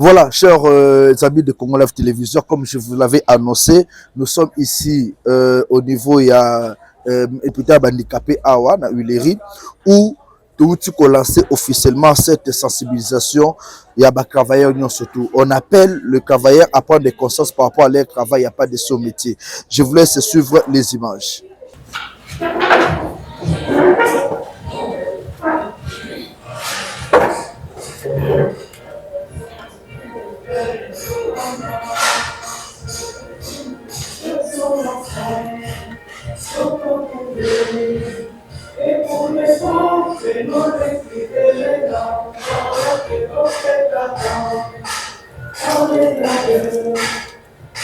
Voilà, chers amis de Congo Live Télévision, comme je vous l'avais annoncé, nous sommes ici au niveau, il y a un handicapé Awa, na Huileri, où tout lancé officiellement cette sensibilisation, il y a des travailleurs surtout. On appelle le travailleur à prendre des consciences par rapport à leur travail, il n'y a pas de son métier. Je vous laisse suivre les images.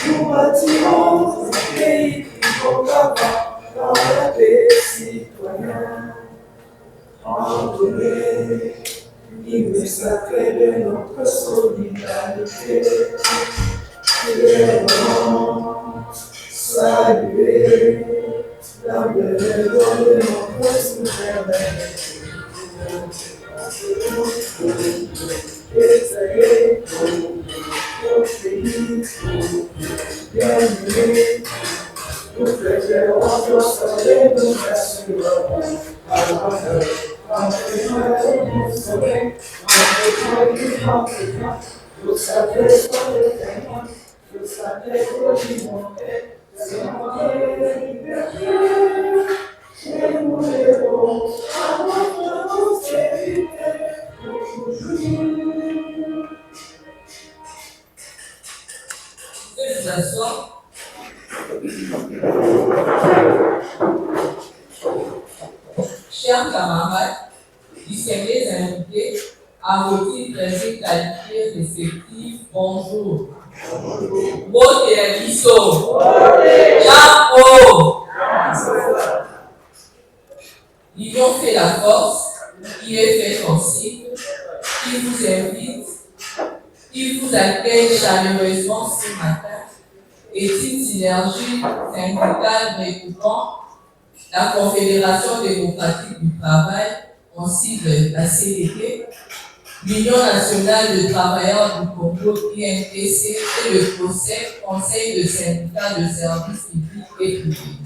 Nous bâtirons un pays qui combat dans la paix citoyenne. Entourer l'hymne sacré de notre solidarité. Nous saluer la belle de notre souveraineté. Essayer notre pays bien aimé, nous préférons notre l'éducation. Vous savez pas le témoin, vous savez que du monde, c'est moi qui liberté. Et nous levons à notre prospérité pour toujours. Chers camarades, distingués invités, à vos titres et qualités respectifs, bonjour. Bote Aliso. Chapeau. L'union fait la force, qui est fait ensuite, qui vous invite, qui vous accueille chaleureusement ce matin, est une synergie syndicale regroupant la Confédération démocratique du travail, en sigle la CDT, l'Union nationale de travailleurs du Congo, INTC, et le Conseil de syndicats de services publics et privés.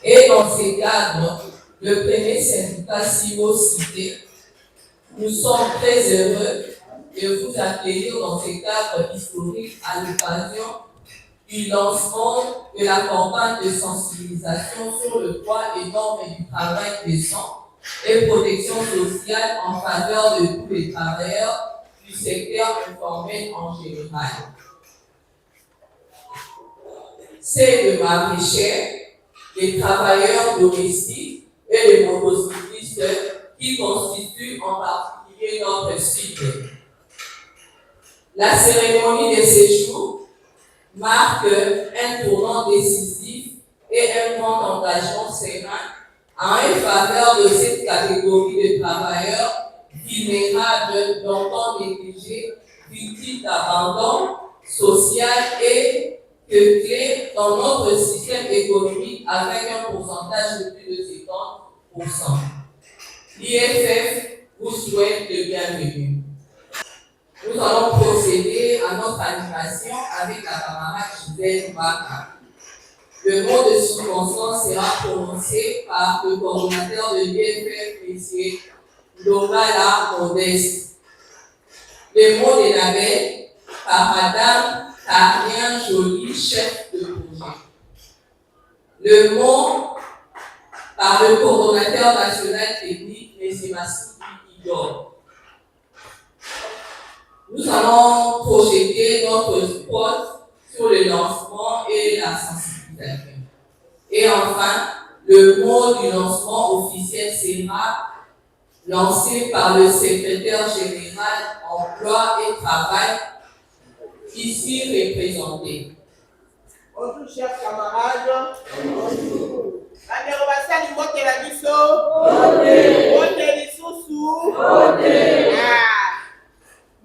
Et dans ces cadres, le premier syndicat CIVO cité, nous sommes très heureux de vous accueillir dans ces cadres historiques à l'occasion du lancement de la campagne de sensibilisation sur le droit et normes du travail décent et protection sociale en faveur de tous les travailleurs du secteur informel en général. C'est le maraîcher, les travailleurs domestiques et les motocyclistes qui constituent en particulier notre cible. La cérémonie de séjour marque un tournant décisif et un grand engagement serein en faveur de cette catégorie de travailleurs vulnérables, longtemps négligés, victimes d'abandon social et peuplés dans notre système économique avec un pourcentage de plus de 50%. L'IFF vous souhaite le bienvenu. Nous allons procéder à notre animation avec la camarade Gisèle Maka. Le mot de circonstance sera prononcé par le coordonnateur de l'IFF, M. Lomala Modeste. Le mot de label par Madame Karien Joly, chef de projet. Le mot par le coordonnateur national technique, M. Massi Idor. Nous allons projeter notre spot sur le lancement et la sensibilisation. Et enfin, le mot du lancement officiel sera lancé par le secrétaire général Emploi et Travail, ici représenté. Bonjour chers camarades. Bonjour.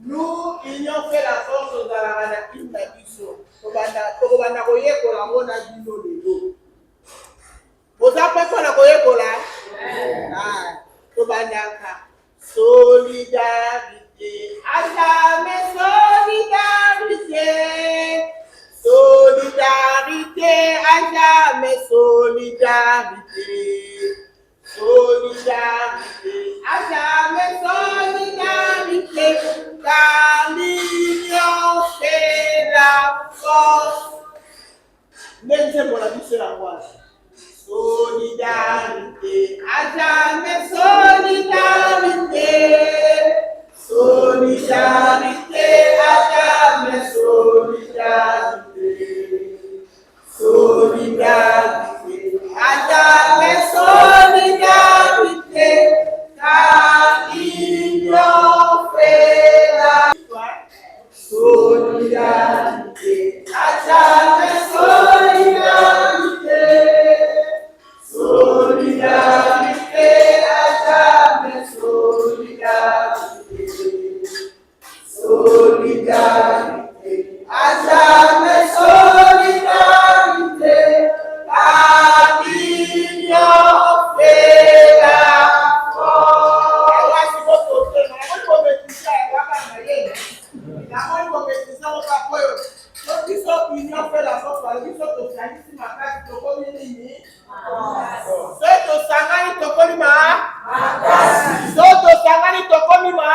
Nous, Union fait la force dans la Ranakim Nabiso. Tobanda koye kola mona dino lelo. Oza pe kola koye kola. Tobanda ka solidarité. À jamais solidarité, solidarité, à jamais solidarité, solidarité, à jamais solidarité, car l'union fait la force. Même si pour la vie, c'est la voix. Solidarité, à jamais solidarité, solidarité, à jamais solidarité, solidarité, à jamais solidarité, car l'union fait la solidarité, à jamais solidarité. Solidarité, à jamais solidarité. Solidarité, à jamais solidarité. Car l'union fait la force. L'union fait la force. Soto sangani tokolima Soto sangani tokolima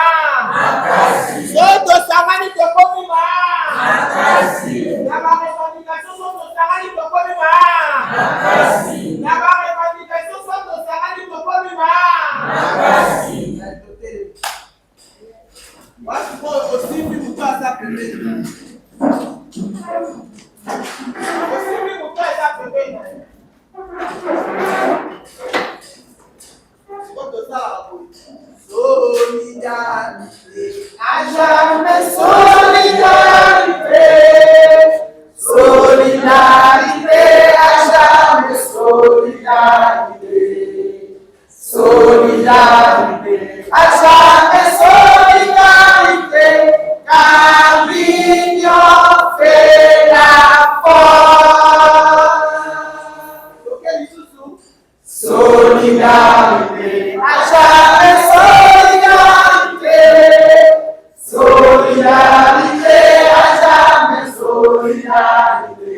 Soto sangani tokolima Naba revendication soto sangani tokolima Naba revendication soto sangani tokolima Watu kwa osibi mutasa pembeni Osibi mutasa pembeni Solidarité, à jamais solidarité, solidarité, à jamais solidarité, solidarité, à jamais solidarité, car l'union fait la force. Solidarité, à jamais solidarité, solidarité, à jamais solidarité,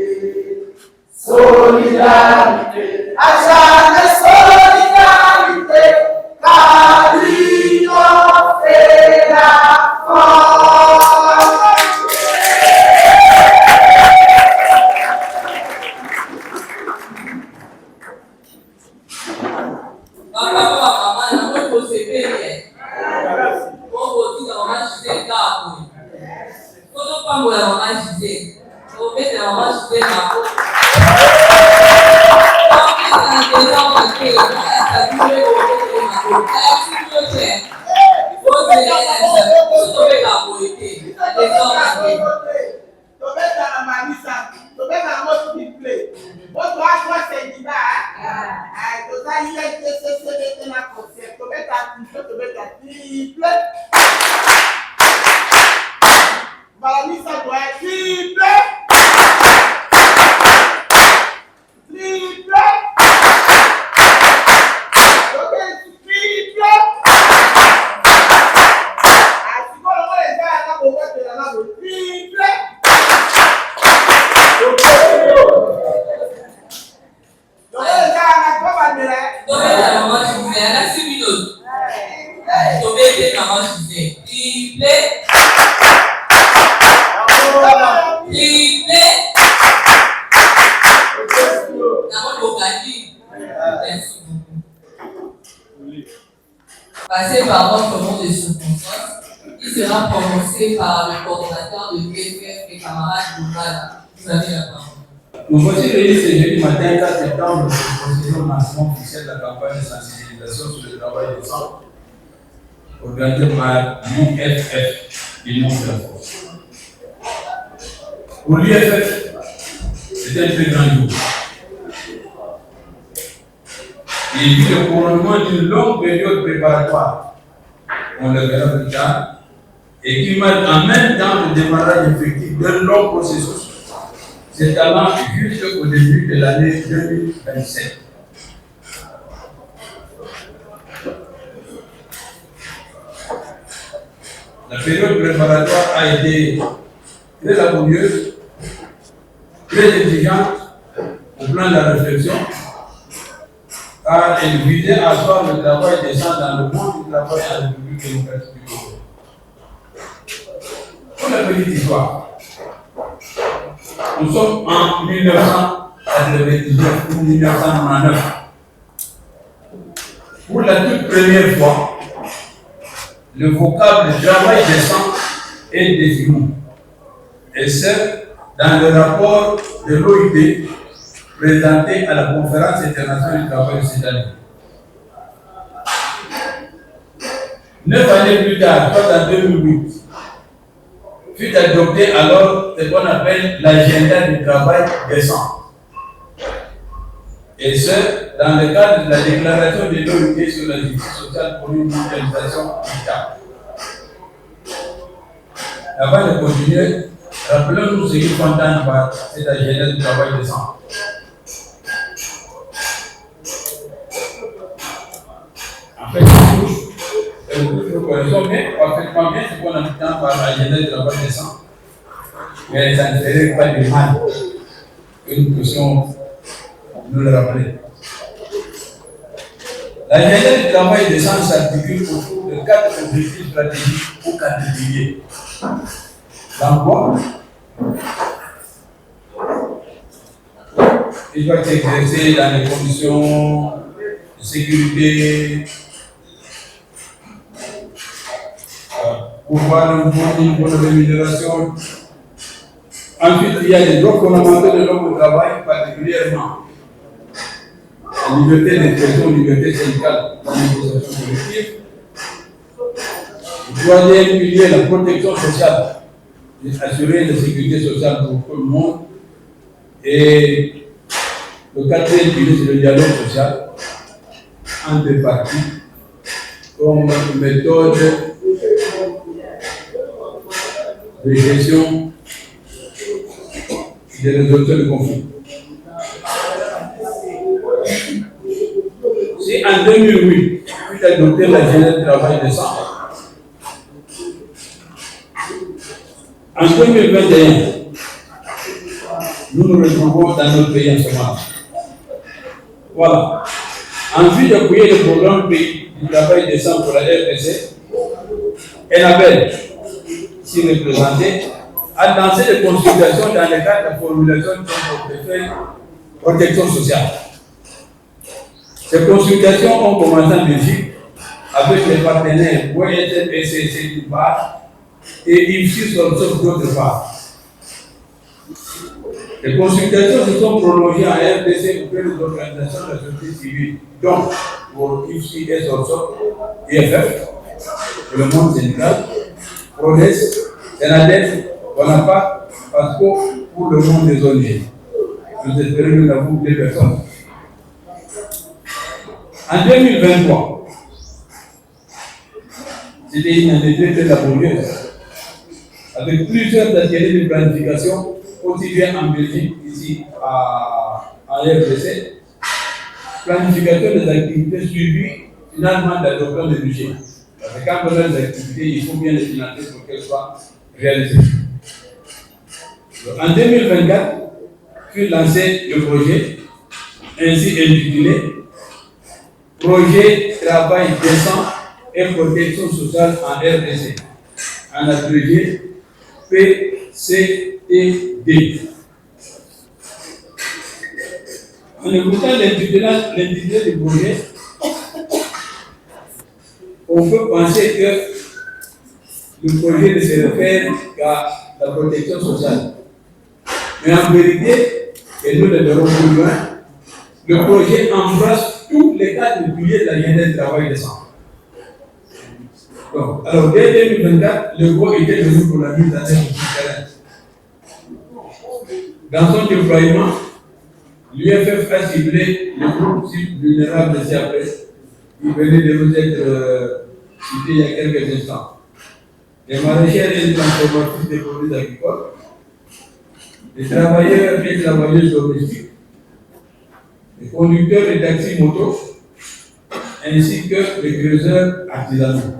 solidarité, à jamais solidarité, car l'union fait la force. Passé par votre nom de circonstance, qui sera prononcé par le coordonnateur de PFF et camarades Boubala. Vous avez la parole. Nous voici réunis ce jeudi matin 4 septembre pour procéder au lancement officiel de la campagne de sensibilisation sur le travail décent organisée par l'UFF, l'Union de la Force. Pour l'UFF, c'est un très grand jour. Il vit le couronnement d'une longue période préparatoire, on le verra plus tard, et qui marque en même temps le démarrage effectif d'un long processus s'étalant jusqu'au début de l'année 2027. La La période préparatoire a été très laborieuse, très exigeante au plan de la réflexion, car elle visait à asseoir le travail des gens dans le monde du travail en République démocratique du Congo. Pour la petite histoire, nous sommes en 1999 ou 1999. Pour la toute première fois, le vocable travail décent est défini. Et c'est dans le rapport de l'OIT présenté à la conférence internationale du travail de cette année. 9 années plus tard, soit en 2008, fut adopté alors ce qu'on appelle l'agenda du travail décent. Et ce, dans le cadre de la déclaration de l'OIT sur la justice sociale pour une mondialisation équitable. Avant de continuer, rappelons-nous ce qu'il faut entendre par cet agenda du travail décent. En fait, nous connaissons bien, parfaitement bien ce qu'on entend par l'agenda du travail décent, mais ça ne ferait pas de mal que nous puissions nous le rappeler. L'agenda du travail décent s'articule autour de 4 objectifs stratégiques ou 4 piliers. L'emploi, il doit être exercé dans les conditions de sécurité, pour avoir une bonne rémunération. Ensuite, il y a les droits fondamentaux de l'homme au travail, particulièrement la liberté d'expression, liberté syndicale, la négociation collective. Le troisième pilier, la protection sociale, assurer la sécurité sociale pour tout le monde. Et le quatrième pilier, c'est le dialogue social entre les parties comme méthode de gestion des résolutions de conflits. Si en 2008, tu as adopté l'agenda de travail décent, en 2021, nous nous retrouvons dans notre pays en ce moment. Voilà. En vue d'appuyer le programme pays du travail décent pour la RDC, ENABEL, ici représenté, a lancé des consultations dans le cadre de la formulation de son portefeuille protection sociale. Ces consultations ont commencé en Belgique avec les partenaires ONSM et CC d'une part et IFSI Solsop d'autre part. Les consultations se sont prolongées en RDC auprès des organisations de la société civile, donc pour IFSI et Solsop, IFF, pour le monde syndical, PRODES, Sénadef, Bonaparte, PASCO pour le monde des ONG. Nous espérons que nous avons des personnes. En 2023, c'était une année très laborieuse, avec plusieurs ateliers de planification constitués en Belgique, ici à RDC, planification des activités suivies finalement d'adoption de budget. Parce que quand on a des activités, il faut bien les financer pour qu'elles soient réalisées. En 2024, fut lancé le projet, ainsi intitulé Projet Travail décent et protection sociale en RDC, en atelier PCTD. En écoutant l'intitulé du projet, on peut penser que le projet ne se réfère qu'à la protection sociale. Mais en vérité, et nous le verrons plus loin, le projet embrasse tous les cas de piliers de l'agenda de travail décent. Alors, dès 2024, le gros était venu pour la mise en œuvre du terrain. Dans son déploiement, l'UFF a ciblé le groupe cible vulnérable de CAP, qui venait de vous être cité il y a quelques instants. Les maraîchères et les transformatrices des produits agricoles, les travailleurs et travailleuses domestiques, les conducteurs de taxis motos, ainsi que les creuseurs artisanaux.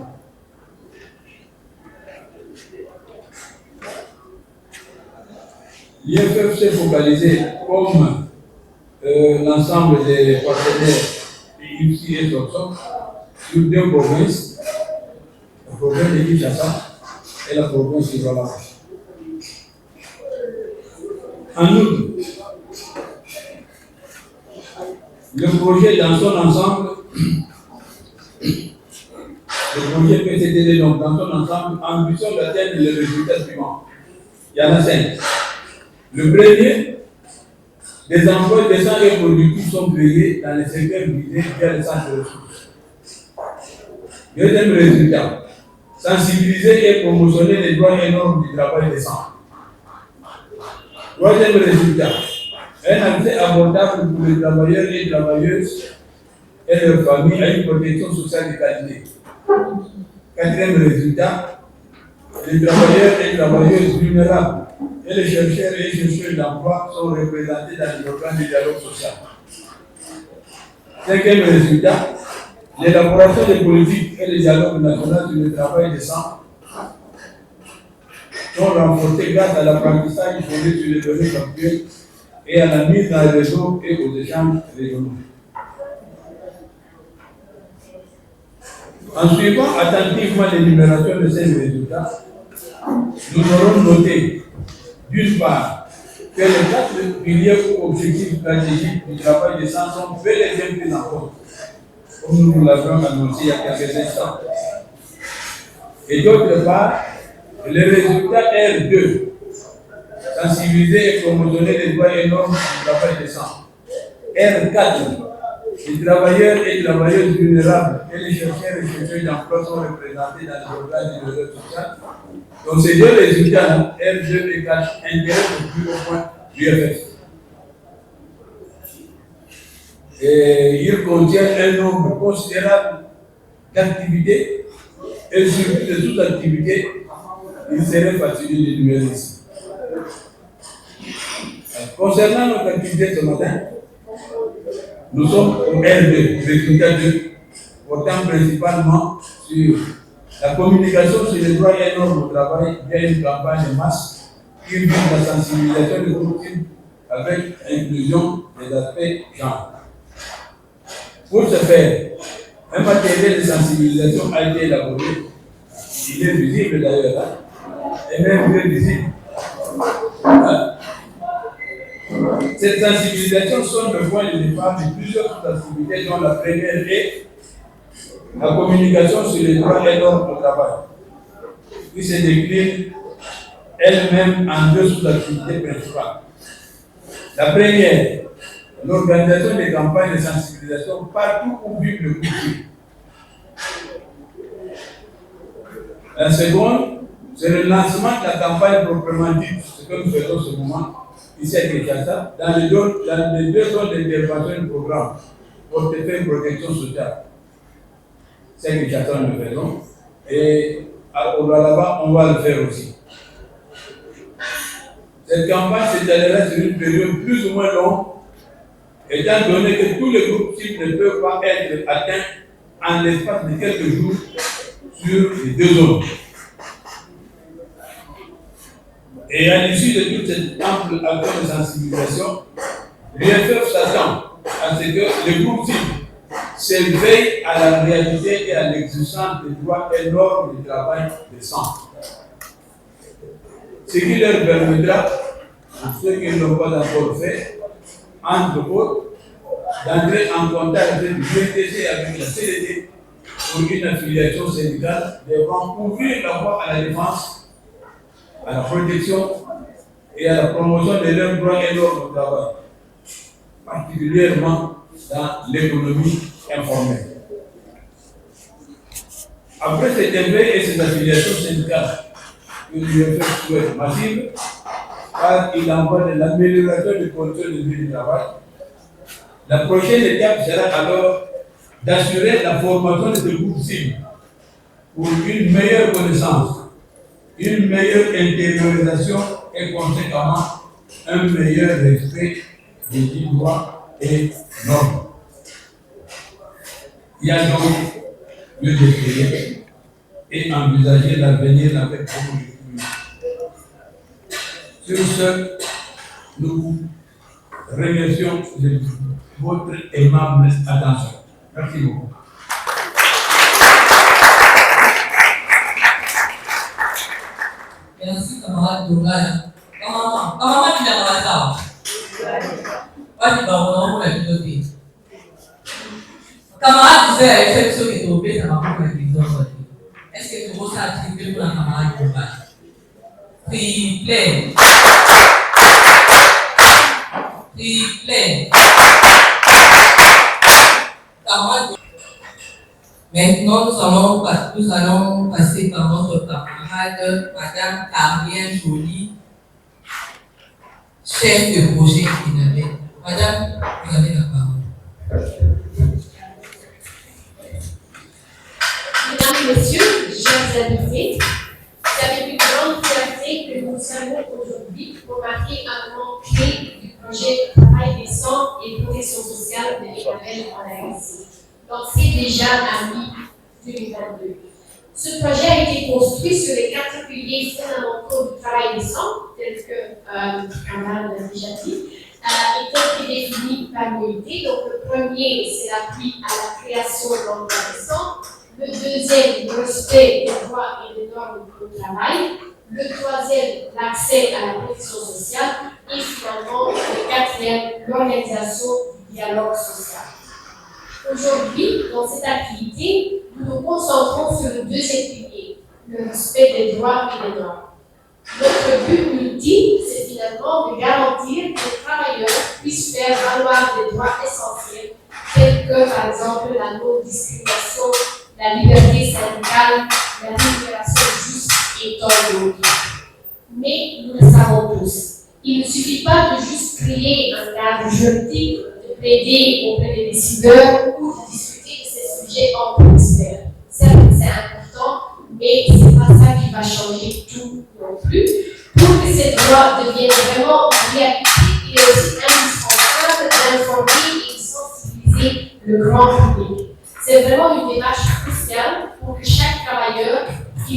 l'IFF s'est focalisé comme l'ensemble des partenaires ici et Topsom sur deux provinces, la province de Kinshasa et la province de Douala. En outre, le projet dans son ensemble, le projet PCTD donc dans son ensemble, ambition d'atteindre les résultats suivants. Il y en a 5. Le premier, des emplois décents et productifs sont créés dans les secteurs visés via les centres de ressources. Deuxième résultat, sensibiliser et promotionner les droits et normes du travail décent. Troisième résultat, un accès abordable pour les travailleurs et travailleuses et leurs familles à une protection sociale de qualité. Quatrième résultat, les travailleurs et travailleuses vulnérables et les chercheurs et chercheuses d'emploi sont représentés dans les organes de dialogue social. Cinquième résultat, l'élaboration des politiques et les dialogues nationaux sur le travail décent sont renforcés grâce à l'apprentissage fondé sur les données factuelles et à la mise dans les réseaux et aux échanges régionaux. En suivant attentivement l'énumération de ces résultats, nous aurons noté, d'une part, que les 4 piliers ou objectifs stratégiques du travail décent sont bel et bien pris en compte, comme nous l'avons annoncé il y a quelques instants. Et d'autre part, le résultat R2, sensibiliser et promotionner les droits et normes du travail décent. R4, les travailleurs et travailleuses vulnérables et les chercheurs et chercheurs d'emploi sont représentés dans les organes du dialogue social. Donc ces deux résultats, R2 et 4, intéressent le plus haut point l'UFF. Et ils contiennent un nombre considérable d'activités et surtout de sous-activités. Il serait facile de l'énumérer ici. Concernant notre activité ce matin, nous sommes au R2, résultat 2, portant principalement sur la communication sur les droits et normes au travail via une campagne de masse qui vise la sensibilisation des groupes avec l'inclusion des aspects genre. Pour ce faire, un matériel de sensibilisation a été élaboré. Il est visible d'ailleurs là. Et même très visible. Cette sensibilisation sonne le point de départ de plusieurs activités dont la première est la communication sur les droits et normes au travail, qui se décline elle-même en deux sous-activités principales. La première, l'organisation des campagnes de sensibilisation partout où vivent le groupe. La seconde, c'est le lancement de la campagne proprement dite, ce que nous faisons en ce moment, ici à Kinshasa, dans les deux zones d'intervention du programme, portefeuille protection sociale. C'est à Kinshasa nous le faisons, et au Douala, on va le faire aussi. Cette campagne s'étalera sur une période plus ou moins longue, étant donné que tous les groupes cibles ne peuvent pas être atteints en l'espace de quelques jours sur les deux zones. Et à l'issue de toute cette ample action de sensibilisation, l'UFF s'attend à ce que les groupes cibles s'éveillent à la réalité et à l'existence des droits et normes du travail décent. Ce qui leur permettra, pour ceux qui ne l'ont pas encore fait, entre autres, d'entrer en contact avec l'UNTC et avec la CDT pour une affiliation syndicale devant ouvrir la voie à la défense, à la protection et à la promotion de leurs droits et normes au travail, particulièrement dans l'économie informelle. Après cet éveil et cette affiliation syndicale que l'UFF souhaite massive, car il envoie de l'amélioration des conditions de vie du travail, la prochaine étape sera alors d'assurer la formation de ce groupe cible pour une meilleure connaissance, une meilleure intériorisation et conséquemment un meilleur respect des droits et normes. Il y a donc lieu d'espérer et envisager l'avenir avec beaucoup de. Sur ce, nous vous remercions de votre aimable attention. Merci beaucoup. Merci, camarade Douglas. Comment tu l'as dans la table? Pas du baron, pour la communauté. Camarade disait à l'exception qui est tombée, ça m'a pas fait plaisir. Est-ce que tu veux s'attribuer pour la camarade Douglas? Triplé. Triplé. Camarade. Maintenant, nous allons passer par notre camarade, Madame Carmen Joly, chef de projet Inamed. Madame, vous avez la parole. Mesdames et messieurs, chers invités, c'est avec une grande fierté que nous allons aujourd'hui pour marquer un moment clé du projet Travail décent et protection sociale de l'Inamed en RDC. Lancé déjà à mi-2022. Ce projet a été construit sur les 4 piliers fondamentaux du travail décent, tels que Kamal l'a déjà dit, et tels que définis par l'unité. Donc le premier, c'est l'appui à la création d'emplois décents. Le deuxième, le respect des droits et des normes au travail. Le troisième, l'accès à la protection sociale. Et finalement, le quatrième, l'organisation du dialogue social. Aujourd'hui, dans cette activité, nous nous concentrons sur le deuxième pilier, le respect des droits et des normes. Notre but ultime, c'est finalement de garantir que les travailleurs puissent faire valoir des droits essentiels, tels que par exemple la non-discrimination, la liberté syndicale, la rémunération juste et tant d'autres. Mais nous le savons tous, il ne suffit pas de juste créer un cadre juridique, de plaider auprès des décideurs ou de discuter de ces sujets en ministère. Certes, c'est important, mais ce n'est pas ça qui va changer tout non plus. Pour que ces droits deviennent vraiment réalité, il est aussi indispensable d'informer et de sensibiliser le grand public. C'est vraiment une démarche cruciale pour que chaque travailleur qui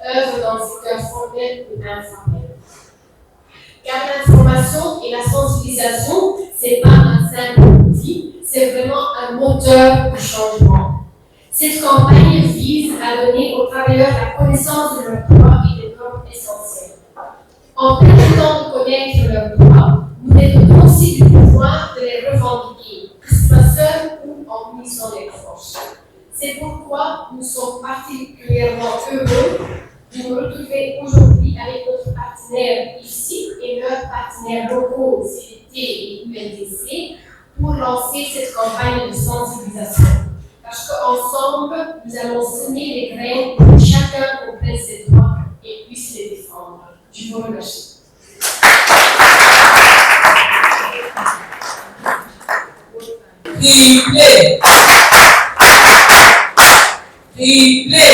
œuvre dans le secteur formel ou informel. Car l'information et la sensibilisation, ce n'est pas un simple outil, c'est vraiment un moteur de changement. Cette campagne vise à donner aux travailleurs la connaissance de leurs droits et des normes essentielles. En permettant de connaître leurs droits, nous les donnons aussi du pouvoir de les revendiquer, que ce soit seul ou en unissant les forces. C'est pourquoi nous sommes particulièrement heureux de nous retrouver aujourd'hui avec notre partenaire ici et leurs partenaires locaux, CDT et UNDC, pour lancer cette campagne de sensibilisation. Parce qu'ensemble, nous allons semer les graines pour que chacun comprenne ses droits et puisse les défendre. Je vous remercie. Triplé. Triplé.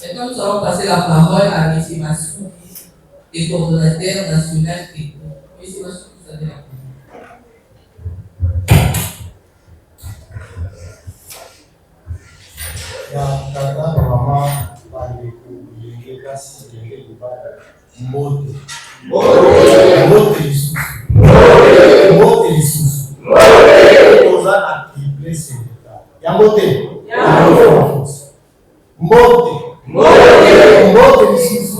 Maintenant, nous allons passer la parole à M. Massou, le coordonnateur national et M. Massou, vous avez la parole. Tata mama bandeko yenge kasi yenge libala mbote lisusu oza na triple syndicat yango te mbote lisusu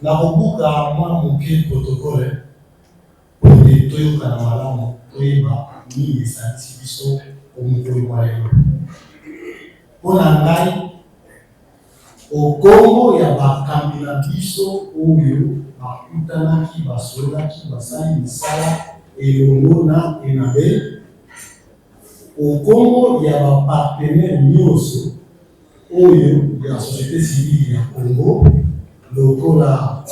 na kobuka mwana moke protokole oyo toyokana malamu toyeba nini esalisi biso omokolo mwa lelo mpo na ngai okombo ya bakambi na biso oyo bakutanaki basololaki basali misala elongo na Enabel, okombo ya bapartenere nyonso oyo ya société civile ya Congo lokola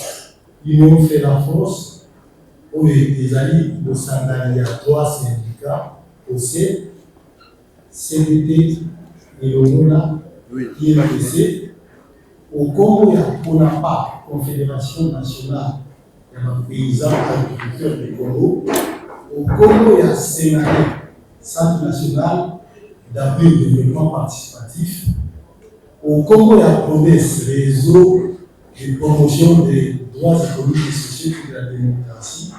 Union fait la force oyo ezali bosandani ya 3 syndicats OSE, CDT elongo na INPC, okombo ya CONAPA, Confédération nationale ya bapaysans agriculteurs du Congo, okombo ya CENADE, Centre national d'appui au développement participatif. Au Congo, la promesse réseau de promotion des droits économiques et sociaux et de la démocratie.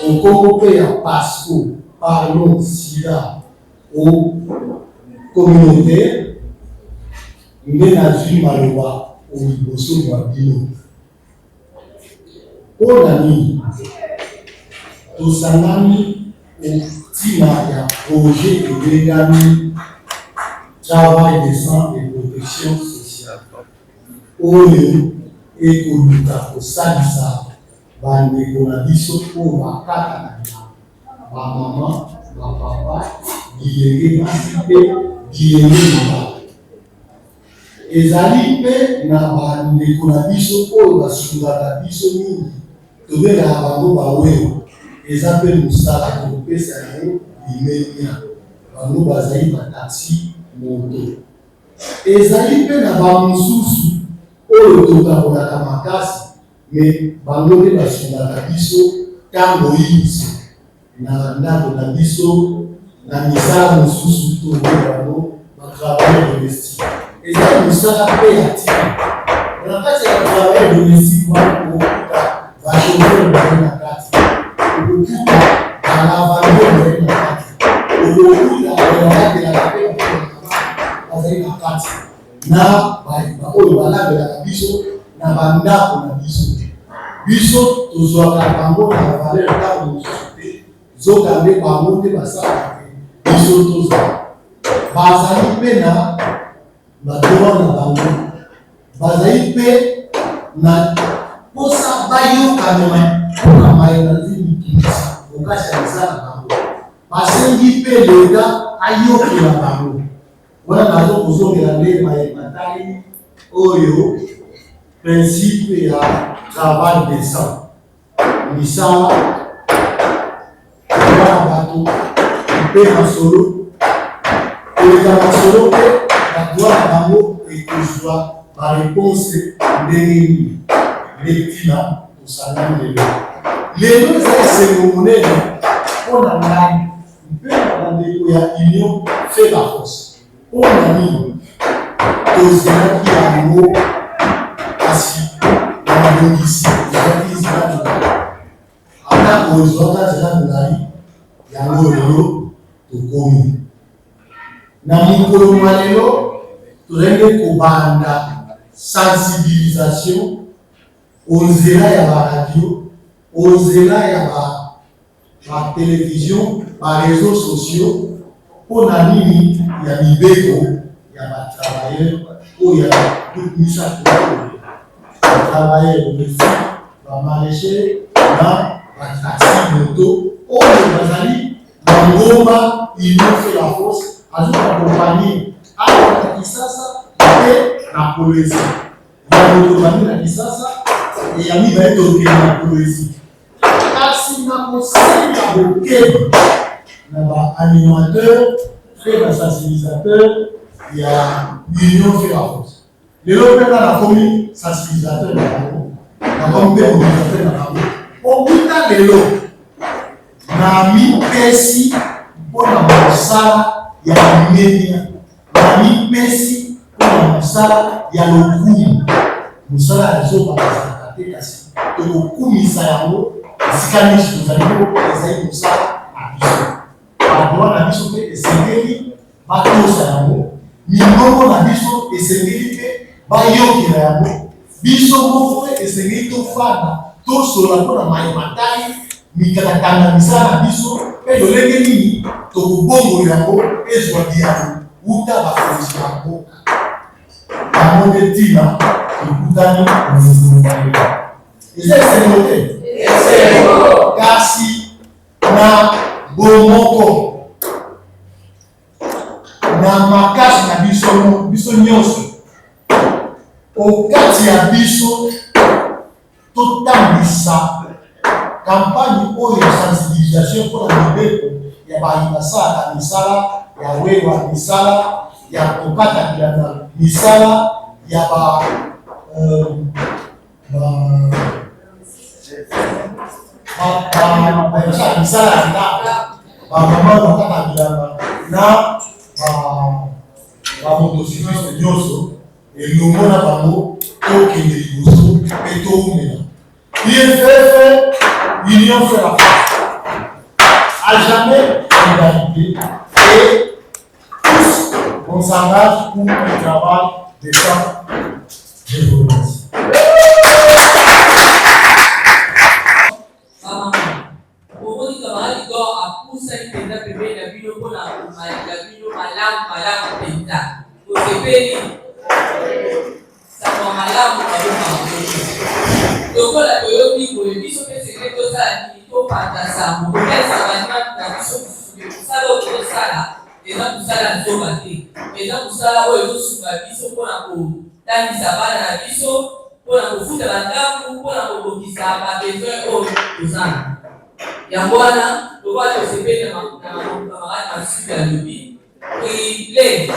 Au Congo, il y a PASCO, parlons SIDA aux communautaires, mais la vie maloba au Liboso Wabino. Pour l'ami, tout ça l'ami, au Tina, il y a projet de l'égami, travail décent et protection sociale. Au lieu, et au luta, au salissa, bandeko na biso po bakata na ba maman, ba papa, bilenge basi mpe bilenge mibali. Ezali mpe na bandeko na biso oyo basungaka biso mingi tobengaka bango baweo. Eza mpe mosala tokopesa yango limemia bango bazali bataxi moto. Ezali mpe na bamosusu oyo totambolaka makasi me bango nde basungaka biso ntango yiso na ndako na biso na misala mosusu tokoya bango batravailleur domestique. Ezali mosala mpe ya tina na kati ya batravailleur domestique wana okokuta bachauffeur bazali na kati, okokuta balavandeur bazali na kati, okokuta balabelaka mpe bazali na kati na oyo balabelaka biso na bandako na biso. Biso tozwaka bango na valeur ntango mosusu te zoka nde bango te basalaka te biso tozwa. Bazali mpe na badroit na bango, bazali mpe na posa bayokanema mpona mayelazi mikilisa okasi ya misala na bango. Basengi mpe leta ayokela bango. Wana nazo kozongela nde matali oyo principe ya travail décent. Misala wana bato mpe na solo koleka na solo mpe badroit na bango ekozwa bareponse ndenge nini letina tosalani lelo. Lelo eza esengo monene mpona ngai mpe na bandeko ya union fait la force. Mpona nini tozalaki yango kasi na mabongisi ezalaki zila molai ata kozwaka zila molai yango lelo tokomi na mokolo mwa lelo tozali kobanda sensibilisation onzela ya baradio, onzela ya batelevizio, bareseau sociaux mpona nini ya mibeko ya batravailleur oyo ya misatu batravailleur domestique, bamaraîcher na bataxi moto oyo bazali na ngomba union fait la force azokakompanie awa na Kisasa mpe na Kolwezi ya moto bami na Kisasa ya mibale tokende na Kolwezi. Kasi na kosenga bokebi na baanimateur mpe basensibilisateur ya union fait la force. Lelo mpe nga nakomi sensibilisateur na bango, nakomi mpe organisateur na bango. Okuta lelo na mipesi mpona mosala ya limemia, na mipesi mpona mosala ya lokumu. Mosala ya zoba bazalaka te kasi tokokumisa yango esika nyonso tozali moko ezali mosala na biso. Badroit na biso mpe esengeli batosa yango, mingongo na biso esengeli mpe bayokela yango. Biso moko mpe esengeli tofanda tosola mpona mayematali mikakatanga misala na biso mpe lolenge nini tokobongola yango ezwa dialo uta bakonzi ya mboka. Yango nde ntina tokutani mozokolonga eza esengo te kasi na bomoko na makasi na biso nyonso okati ya biso totambisa campagne oyo ya sensibilisation mpona mibeko ya bayi basalaka misala ya wewa misala ya kokata bilanga misala ya misala ya ndako bamama bakata bilanga na bamotocycliste nyonso elongo na bango tokende liboso mpe toumela IFF Union fait la force à jamais l'égalité et tous on s'engage pour le travail des femmes. Je vous remercie. Omoni camarade Igor apusani mpenza pembeni na bino mpona komalela bino malamu mpenza osepeli sango malamu baboka lokola toyobi boye biso mpe sekre tosala nini topata sango kopesa banyama na biso mosusu mosala oyo tosala eza mosala nzoka te eza mosala oyo ezosunga biso mpona kotangisa bana na biso mpona kofuta bandambu mpona kobokisa babesoin oyo tozala yango wana lokola tosepeli na camarade masubi alobi triple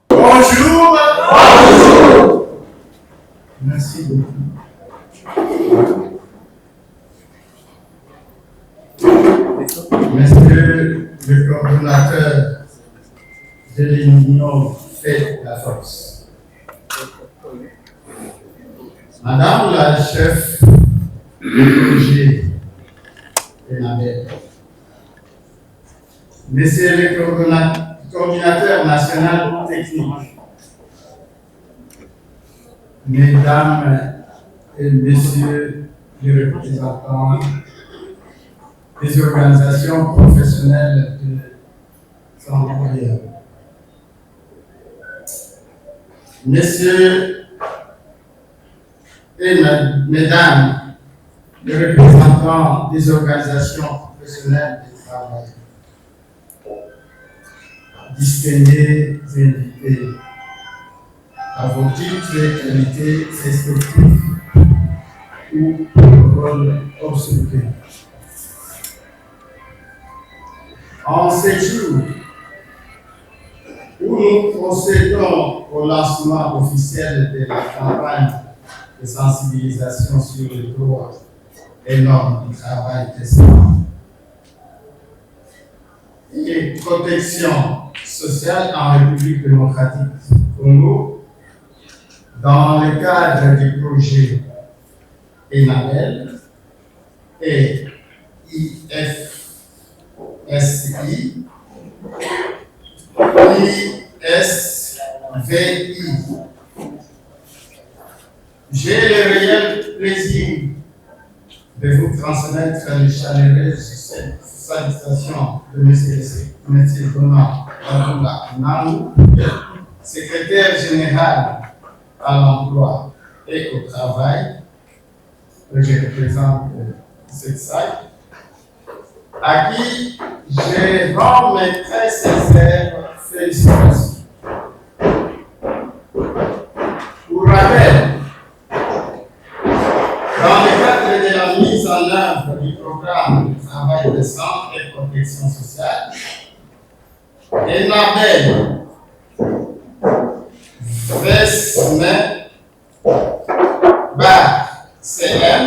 Bonjour. Merci beaucoup. Monsieur le coordonnateur de l'Union fait la force. Madame la chef du projet Enabel. Monsieur le coordinateur national technique. Mesdames et messieurs les représentants des organisations professionnelles de employeurs. Messieurs et mesdames les représentants des organisations professionnelles du travail, distingués invités, à vos titres et qualités respectifs ou rôles observés. En ces jours où nous procédons au lancement officiel de la campagne de sensibilisation sur les droits et normes du travail décent et protection sociale en République démocratique du Congo, dans le cadre du projet ENABEL et IFSI, ISVI. J'ai le réel plaisir de vous transmettre les chaleureuses salutations de M. Donald Namou, secrétaire général à l'emploi et au travail, que je représente cette salle, à qui je rends mes très sincères félicitations. Pour rappel, dans le cadre de la mise en œuvre du programme de travail décent et protection sociale, ENABEL VESME CM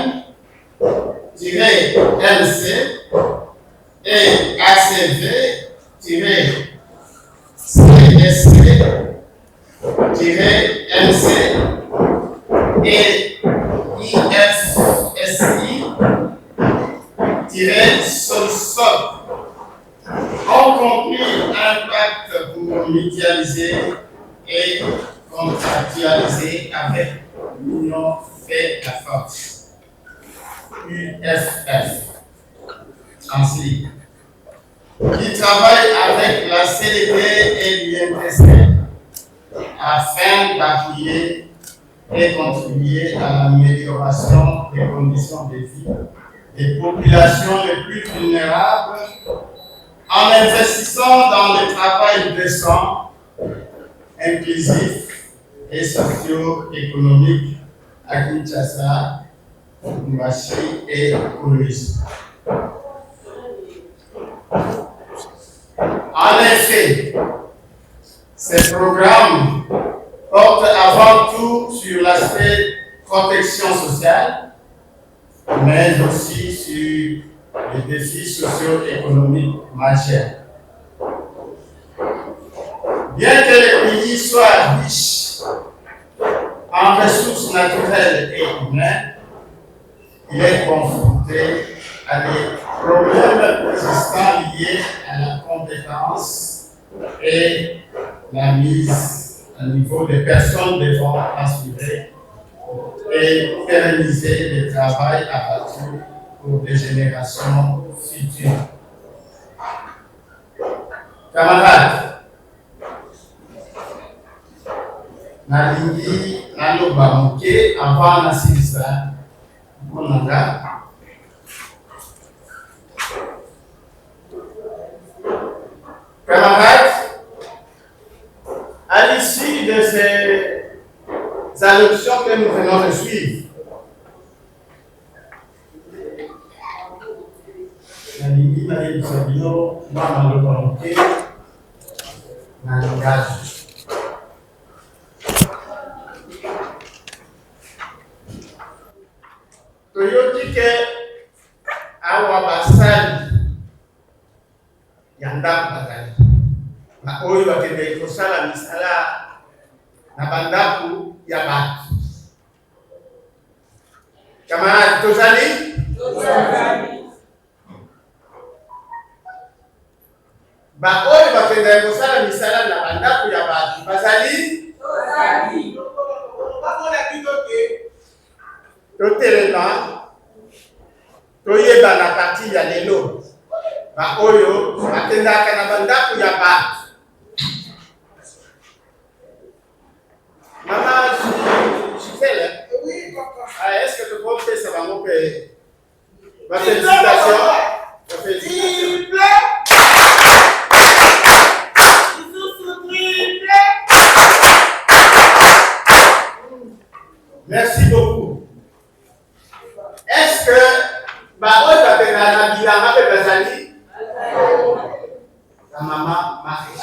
LC et ACV CSC MC et IFSI-SOLSOC ont conclu un pacte pour mutualiser et contractualiser avec l'Union fait la force, UFF, en sigle, qui travaille avec la CDT et l'UNTC afin d'appuyer et contribuer à l'amélioration des conditions de vie des populations les plus vulnérables en investissant dans le travail décent, inclusif et socio-économique à Kinshasa, Lubumbashi et Kolwezi. En effet, ces programmes portent avant tout sur l'aspect protection sociale, mais aussi sur les défis socio-économiques majeurs. Bien que le pays soit riche en ressources naturelles et humaines, il est confronté à des problèmes existants liés à la compétence et la mise à niveau des personnes devant assurer et pérenniser le travail abattu pour des générations futures. Camarades, nalingi naloba moke avant nasilisa monanga. Camarades, à l'issue de ces allocutions que nous venons de suivre, nalingi nayebisa bino mwana naloba moke na langage. Toyoki ke awa basali ya ndako bazali na oyo bakendeki kosala misala na bandako ya bato. Camarades, tozali? Ba oyo bakendeki kosala misala na bandako ya bato bazali? Totelema toyeba na parti ya lelo ba oyo bakendaka na bandako ya bato. Maman, Gisèle, est-ce que tu peux faire ça va Félicitations. Merci beaucoup. Est-ce que la maman m'a fait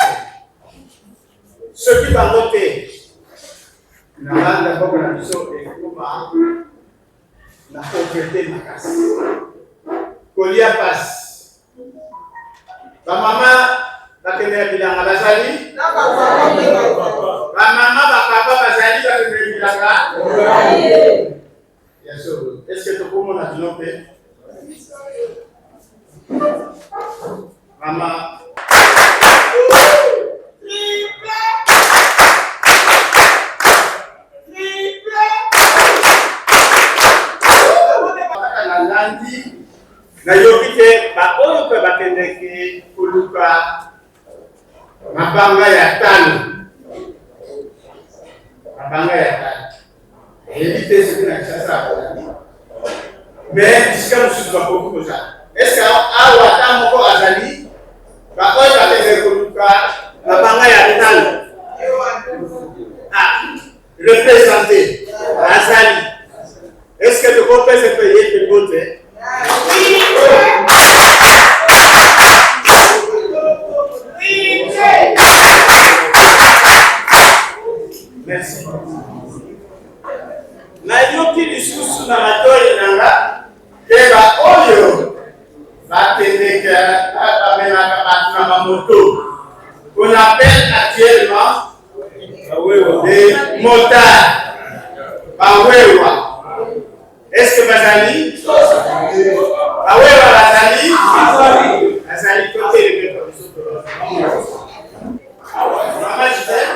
ce qui va noter la bande d'abord la mission et comment la compléter ma casse. Colia passe. La maman va tenir bilan à la salie. La maman va papa va salie va tenir bilan là. Bien sûr. Est-ce que tout le monde a développé? Maman. Na yokite ba oyo pe bakendeki kuluka mabanga ya tano. Mabanga ya tano. Éviter ce qui n'a pas ça. Mais jusqu'à nous sommes pas beaucoup ça. Est-ce que awata moko azali ba oyo bakendeki kuluka mabanga ya tano. Ah, représenter azali. Est-ce que le peuple s'est payé pour voter? Merci. Na yoki lisusu na matoi nanga keba oyo batendeka bamenaka batu na mamoto. On appelle actuellement des motards. Bawewa. Est-ce que Bazali? Bawewa Bazali? Bazali côté le Maman Gisèle?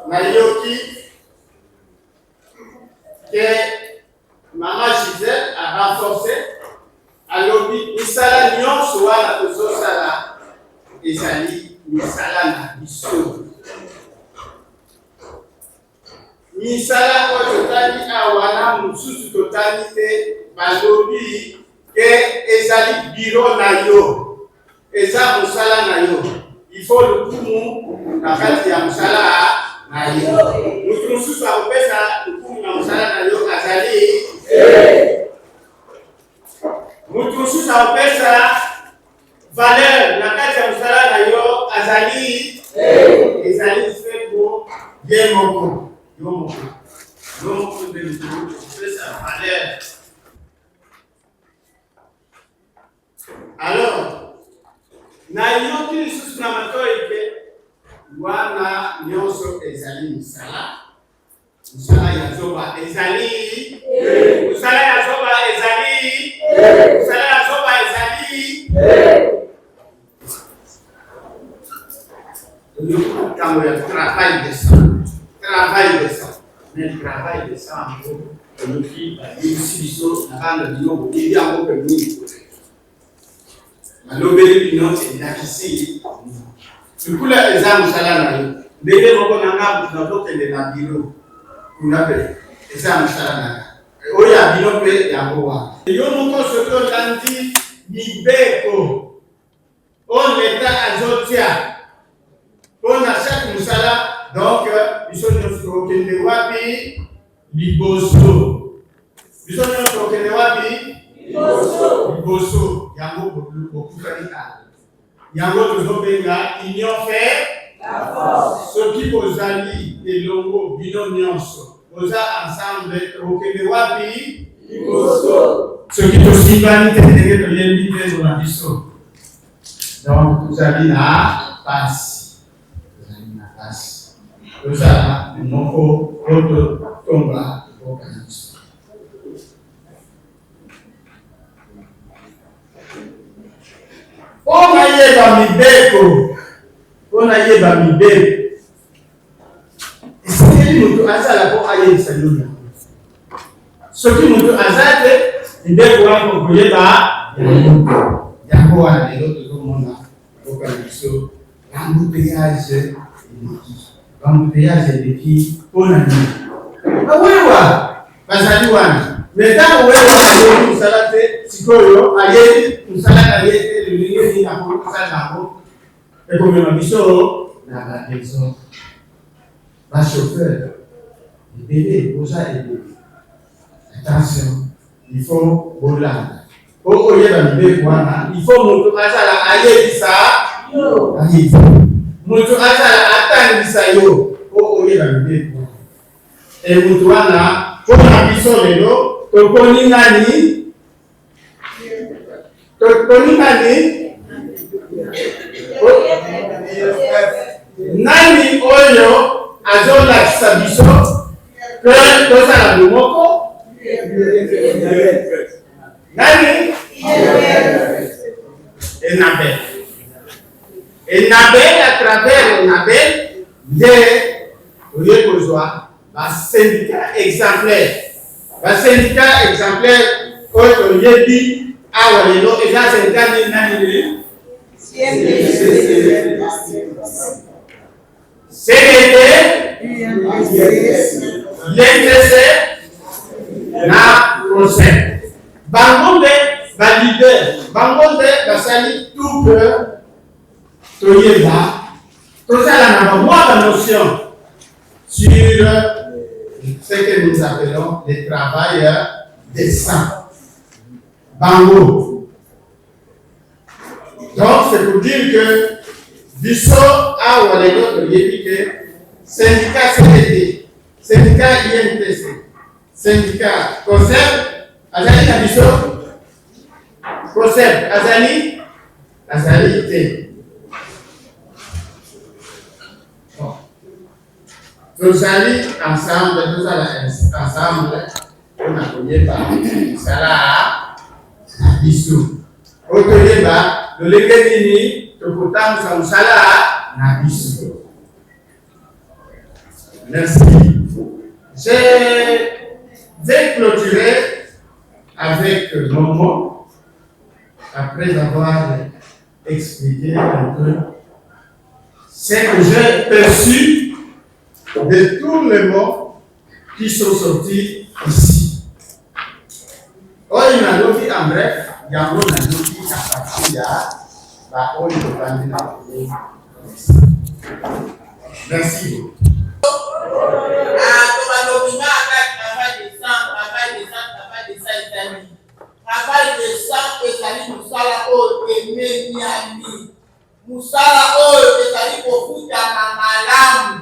Nayoki que Maman Gisèle a renforcé alors misala nyonso wana tozosala ezali misala na biso misala oyo totali awa na mosusu totali te balobi ke ezali biro na yo eza mosala na yo il faut lukumu na kati ya mosala na yo mutu mosusu akopesa lukumu na mosala na yo azali mutu mosusu akopesa valeur na kati ya mosala na yo azali ezali seko ye moko yo moko nde mutu akopesa valeur. Alors na yoki lisusu na matoi ke wana nyonso ezali misala misala ya zoba ezali misala ya zoba ezali misala ya zoba ezali kamo ya travail de sang mais travail de sang yoki ici biso na bana biloko ili yango pe mingi alobeli bino elakisi likula eza mosala na yo ndenge moko na nga nazokende na biro kuna mpe eza mosala na nga oyo ya bino mpe yango wana yo moko soki olandi mibeko oyo leta azotia mpona chaque mosala donc biso nyonso tokokende wapi liboso biso nyonso tokokende wapi liboso yango bokutani awa yango tozobenga union fait la force soki bozali elongo bino nyonso boza ensemble okende wapi liboso soki tosimbani te ndenge toyembi mpezo na biso donc tozali na pasi tozala moko oyo tomba boka na biso. Ona yeba mibeko. Isikeli mutu asala ko ayebisa yo soki moto aza te ndeko wana koyeba yango wana lelo tozomona mboka na biso bambuteyage eleki mpona nini bawewa bazali wana me ntango wewa ayebi mosala te sikoyo ayebi mosala na ye te lolenge nini yango mosala nango ekomema biso na badesordre bachauffeur ebele boza ebele attention il faut bolanda po oyeba mibeko wana il faut moto azala ayebisa yo moto azala atangisa yo po oyeba mibeko moto wana mpona biso lelo toponi nani nani oyo azolakisa biso ke tozala bomoko nani Enabel à travers Enabel nde oye kozwa basyndicat exemplaire oyo toyebi awa lelo eza syndicat nini nani CDD l'NTC na procès bango nde balider bango nde basali tout que toyeba tozala na bamwa banotion sur ce que nous appelons les travailleurs décents bango. Donc c'est pour dire que biso awa lelo toyebi ke syndicat CDD syndicat INTC syndicat COSEP azali na biso COSEP azali te. Tozali ensemble on a koyeba misala na biso otoyeba lolenge nini tokotambusa mosala na biso. Merci. Je vais clôturer avec Momo après avoir expliqué un peu ce que j'ai perçu de tous les mots qui sont sortis ici. Oyo nalobi en bref, yango nalobi à partir ya ba oyo tobandi na bango. Merci. Musala oyo ezali kofutama malamu.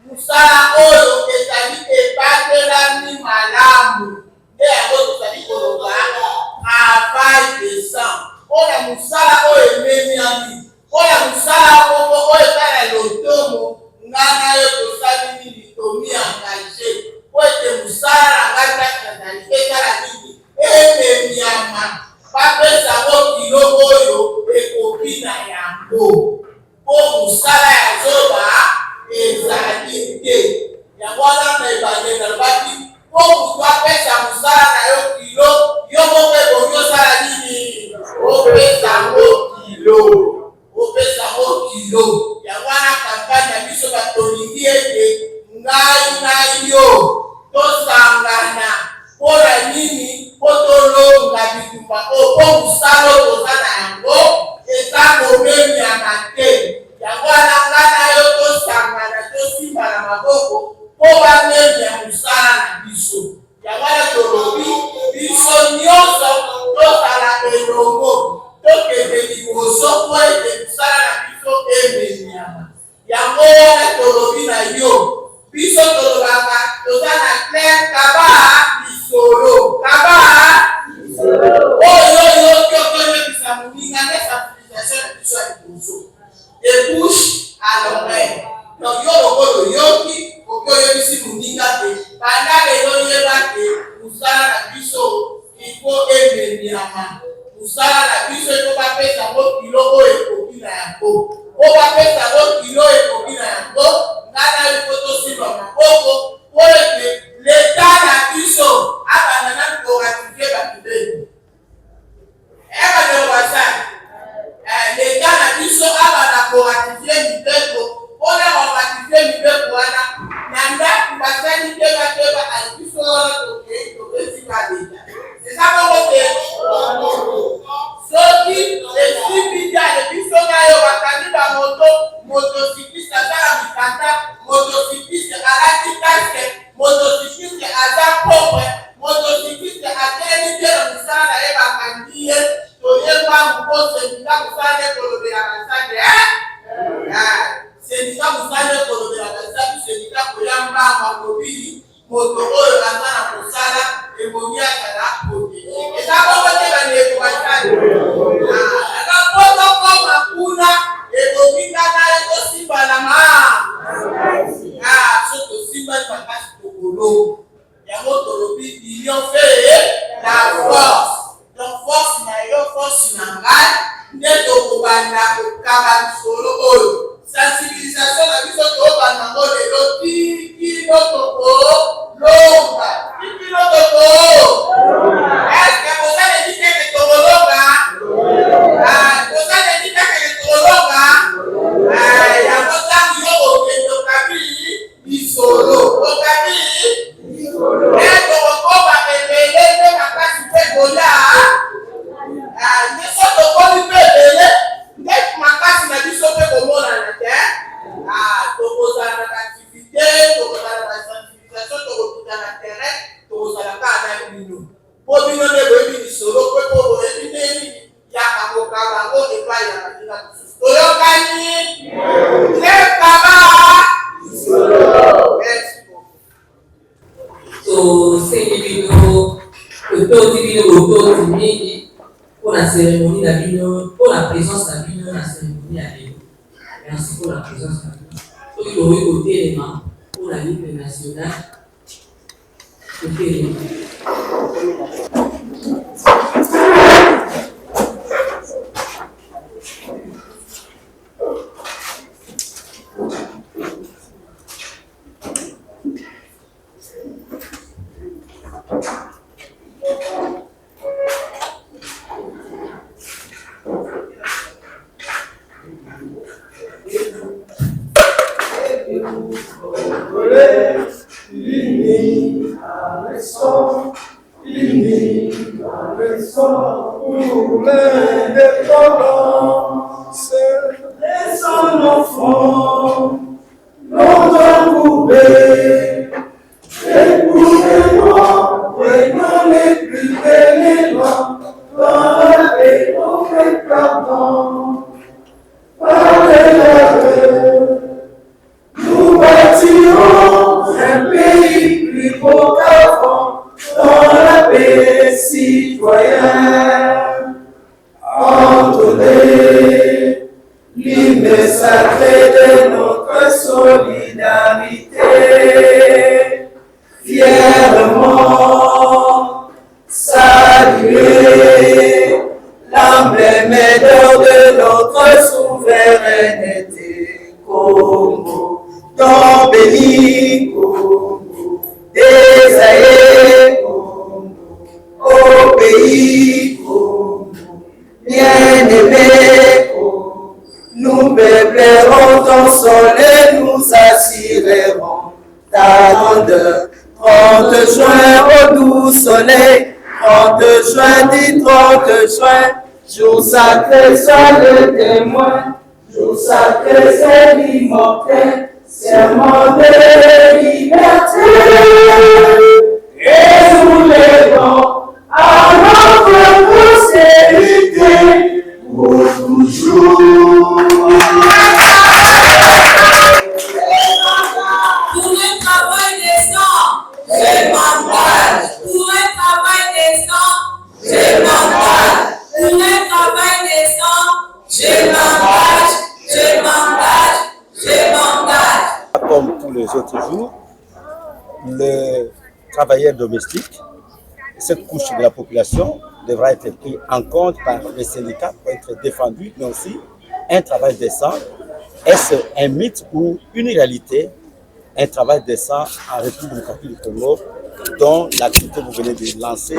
Musala oyo ezali ebatelami malamu. Nde yango tozali koloba travail décent. Oyo musala oyo ememiami. Oyo musala moko oyo ezala lotomo ngana yo tosali nini tomi engagé. Oyo ete musala na ngai kaka ezali ezala nini ememiama. Bapesa ngo kilo oyo ekoki na yango. Po musala ya zoba ezali te. Yango wana na ebale nalobaki po mutu apesa musala na yo kilo yo moko ebongi osala nini opesa ngo kilo. Yango wana kampagne ya biso batolingi ete ngai yo tosangana mpona nini po tolonga bitumba po musala oyo toza na yango eza komemiama te. Yango wana ngana yo tosangana tosimba na maboko po bamemia musala na biso. Yango wana tolobi biso nyonso tozala elongo tokende liboso po ete musala na biso ememiama. Yango wana tolobi na yo biso tolobaka toza na clair kaba lisolo oyo okiyokiyokisa moninga nde sensibilisation na biso ya liboso de bouche à l'oreille. Donc yo lokolo yoki okoyebisi moninga te banda lelo yeba te musala na biso ifo ememiama. Musala na biso eko bapesa ngo kilo oyo ekoki na yango po bapesa ngo kilo ekoki na yango ngana ifo tosimba maboko po ete syndicat kusane kolobela kasane syndicat kusane kolobela kasane syndicat koyamba makobili moto oyo aza na kosala ekomi akala kote eza bongo te bandeko basali akapotokoma kuna ekomi kaka ekosimbana so tosimbani makasi tokolo yango tolobi union fait la force donc force na yo force na ngai nde tokobanda kokaba lisolo oyo sensibilisation na biso tobanda ngo lelo tikino tokolonga tikino eske kozaleli teke tokolonga kozaleli teke tokolonga yango ntango yo okende okabi lisolo okabi tokokoma ebele nde makasi mpe koya nde so tokomi mpe ebele nde makasi na biso mpe komonana te tokozala na activité tokozala na sensibilisation tokokita na terrain tokozala kaka na bino mpo bino nde boyebi lisolo mpe mpo boyebi nini yaka kokaba ngo epai ya madina mosusu toyokani lekaba lisolo. Merci. tosengi bino toti bino bototi mingi mpona cérémonie na bino mpona présence na bino na cérémonie ya lelo. Merci pour la présence na bino soki tokoki kotelema mpona l'hymne national totelema. Jour sacré, sois le témoin. Jour sacré, c'est l'immortel. Serment de liberté. Et nous levons à notre postérité pour toujours. Pour le travail décent, j'ai mandat. Pour le travail décent, j'ai mandat. Pour le travail décent, j'ai m'engage, j'ai m'engage, j'ai m'engage. Comme tous les autres jours, les travailleurs domestiques, cette couche de la population devra être prise en compte par les syndicats pour être défendus, mais aussi un travail décent. Est-ce un mythe ou une réalité? Un travail décent en République démocratique du Congo, dont l'activité que vous venez de lancer,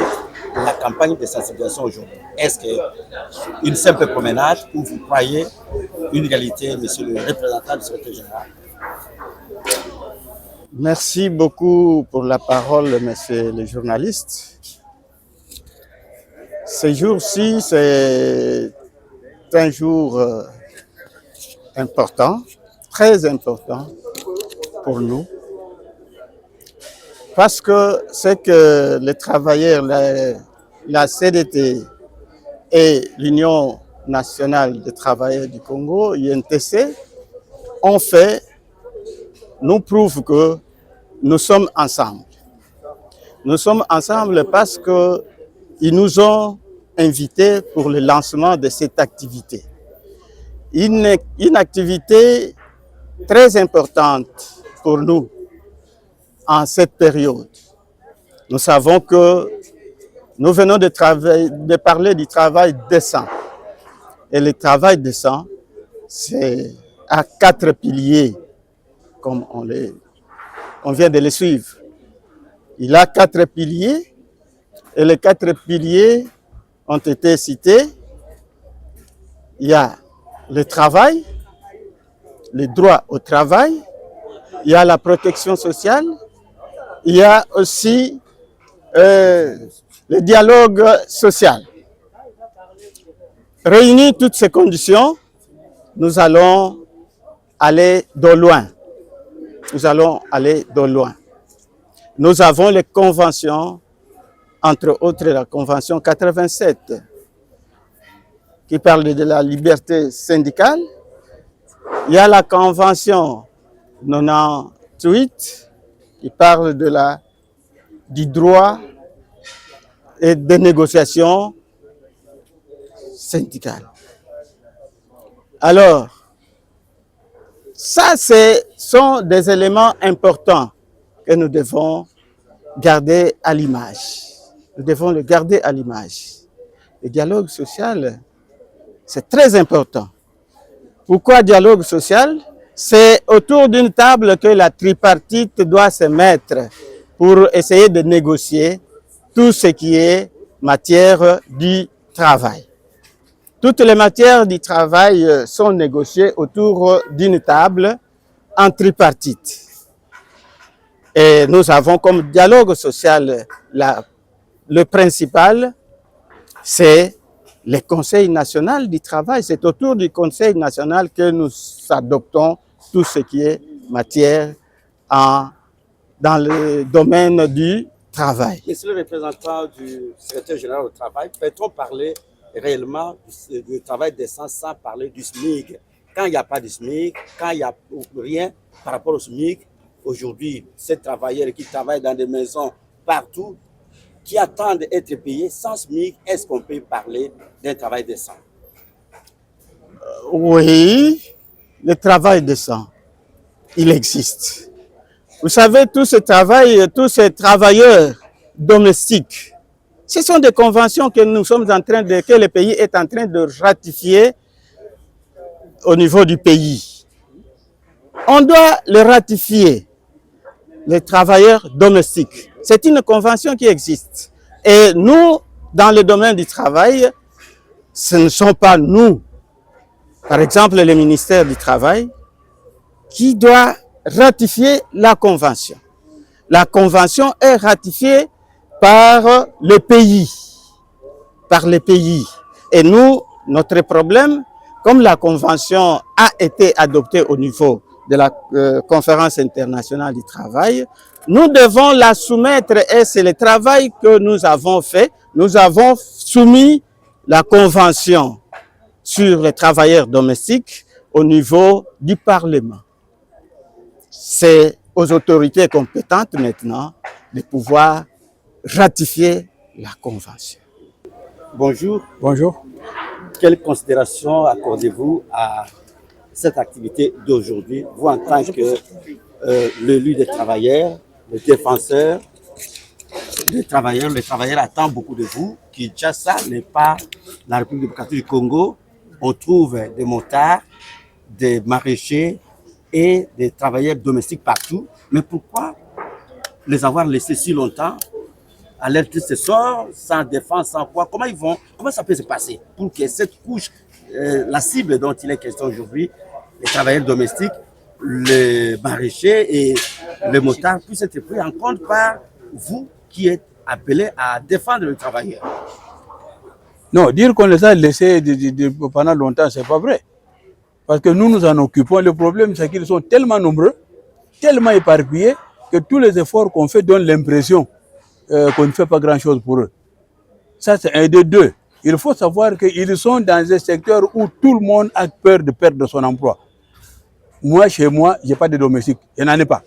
la campagne de sensibilisation aujourd'hui. Est-ce qu'une simple promenade ou vous croyez une réalité, monsieur le représentant du secrétaire général? Merci beaucoup pour la parole, monsieur le journaliste. Ce jour-ci, c'est un jour important, très important pour nous, parce que c'est que les travailleurs, la CDT et l'Union national des travailleurs du Congo, INTC, nous prouve que nous sommes ensemble. Nous sommes ensemble parce qu'ils nous ont invités pour le lancement de cette activité. Une activité très importante pour nous en cette période. Nous savons que nous venons de parler du travail décent. Et le travail décent, c'est à 4 piliers, comme on vient de les suivre. Il a 4 piliers, et les 4 piliers ont été cités. Il y a le travail, le droit au travail, il y a la protection sociale, il y a aussi le dialogue social. Réunir toutes ces conditions, nous allons aller de loin. Nous allons aller de loin. Nous avons les conventions, entre autres la convention 87, qui parle de la liberté syndicale. Il y a la convention 98, qui parle du droit et des négociations syndicales. Alors, ça, sont des éléments importants que nous devons garder à l'image. Nous devons le garder à l'image. Le dialogue social, c'est très important. Pourquoi dialogue social? C'est autour d'une table que la tripartite doit se mettre pour essayer de négocier tout ce qui est matière du travail. Toutes les matières du travail sont négociées autour d'une table en tripartite. Et nous avons comme dialogue social, le principal, c'est le Conseil national du travail. C'est autour du Conseil national que nous adoptons tout ce qui est matière dans le domaine du travail. Monsieur le représentant du secrétaire général au travail, peut-on parler réellement du travail décent sans parler du SMIC? Quand il n'y a pas de SMIC, quand il n'y a rien par rapport au SMIC, aujourd'hui, ces travailleurs qui travaillent dans des maisons partout, qui attendent d'être payés sans SMIC, est-ce qu'on peut parler d'un travail décent? Oui, le travail décent, il existe. Vous savez, tous ces travailleurs domestiques, ce sont des conventions que que le pays est en train de ratifier au niveau du pays. On doit le ratifier, les travailleurs domestiques. C'est une convention qui existe. Et nous, dans le domaine du travail, ce ne sont pas nous, par exemple le ministère du Travail, qui doit ratifier la convention. La convention est ratifiée par le pays. Et nous, notre problème, comme la convention a été adoptée au niveau de la conférence internationale du travail, nous devons la soumettre et c'est le travail que nous avons fait. Nous avons soumis la convention sur les travailleurs domestiques au niveau du Parlement. C'est aux autorités compétentes maintenant de pouvoir ratifier la convention. Bonjour. Bonjour. Quelle considération accordez-vous à cette activité d'aujourd'hui, vous en tant que l'élu des travailleurs, le défenseur des travailleurs? Les travailleurs attendent beaucoup de vous. Kinshasa n'est pas la République démocratique du Congo. On trouve des motards, des maraîchers et des travailleurs domestiques partout. Mais pourquoi les avoir laissés si longtemps à leur triste sort, sans défense, sans quoi? Comment ça peut se passer pour que cette couche, la cible dont il est question aujourd'hui, les travailleurs domestiques, les maraîchers et les motards puissent être pris en compte par vous qui êtes appelés à défendre les travailleurs? Non, dire qu'on les a laissés pendant longtemps, c'est pas vrai. Parce que nous nous en occupons. Le problème, c'est qu'ils sont tellement nombreux, tellement éparpillés, que tous les efforts qu'on fait donnent l'impression qu'on ne fait pas grand-chose pour eux. Ça, c'est un des deux. il faut savoir qu'ils sont dans un secteur où tout le monde a peur de perdre son emploi. Moi, chez moi, je n'ai pas de domestique. Je n'en ai pas.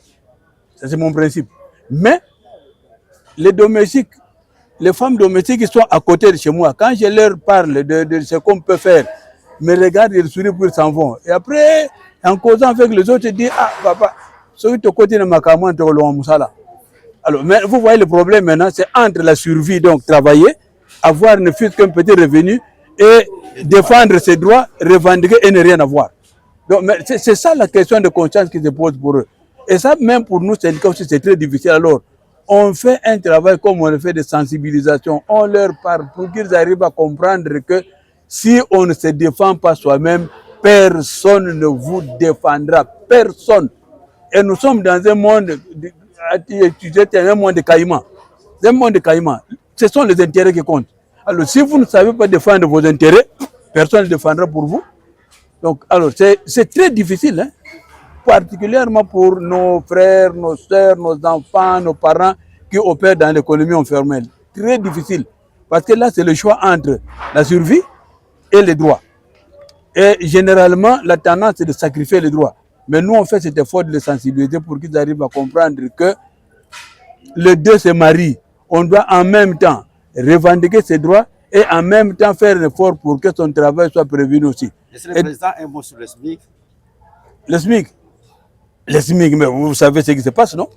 Ça, c'est mon principe. Mais les domestiques, les femmes domestiques qui sont à côté de chez moi, quand je leur parle de ce qu'on peut faire, me regardent, ils sourient pour ils s'en vont. Et après, en causant avec les autres, ils disent, ah, papa, celui de côté de ma caméra, tu as là. Alors, mais vous voyez le problème maintenant, c'est entre la survie, donc travailler, avoir ne fût qu'un petit revenu et défendre ses droits, revendiquer et ne rien avoir. Donc, c'est ça la question de conscience qui se pose pour eux. Et ça, même pour nous, syndicats aussi, c'est très difficile. Alors, on fait un travail comme on le fait de sensibilisation. On leur parle pour qu'ils arrivent à comprendre que si on ne se défend pas soi-même, personne ne vous défendra. Personne. Et nous sommes dans un monde, un monde de caïmans. Un monde de caïmans. Ce sont les intérêts qui comptent. Alors, si vous ne savez pas défendre vos intérêts, personne ne défendra pour vous. Donc, alors, c'est très difficile, hein? Particulièrement pour nos frères, nos soeurs, nos enfants, nos parents qui opèrent dans l'économie informelle. Très difficile. Parce que là, c'est le choix entre la survie et les droits. Et généralement, la tendance, c'est de sacrifier les droits. Mais nous, on fait cet effort de les sensibiliser pour qu'ils arrivent à comprendre que les deux se marient. On doit en même temps revendiquer ses droits et en même temps faire un effort pour que son travail soit prévenu aussi. Monsieur le Président, un mot sur le SMIC. Le SMIC, mais vous savez ce qui se passe, non?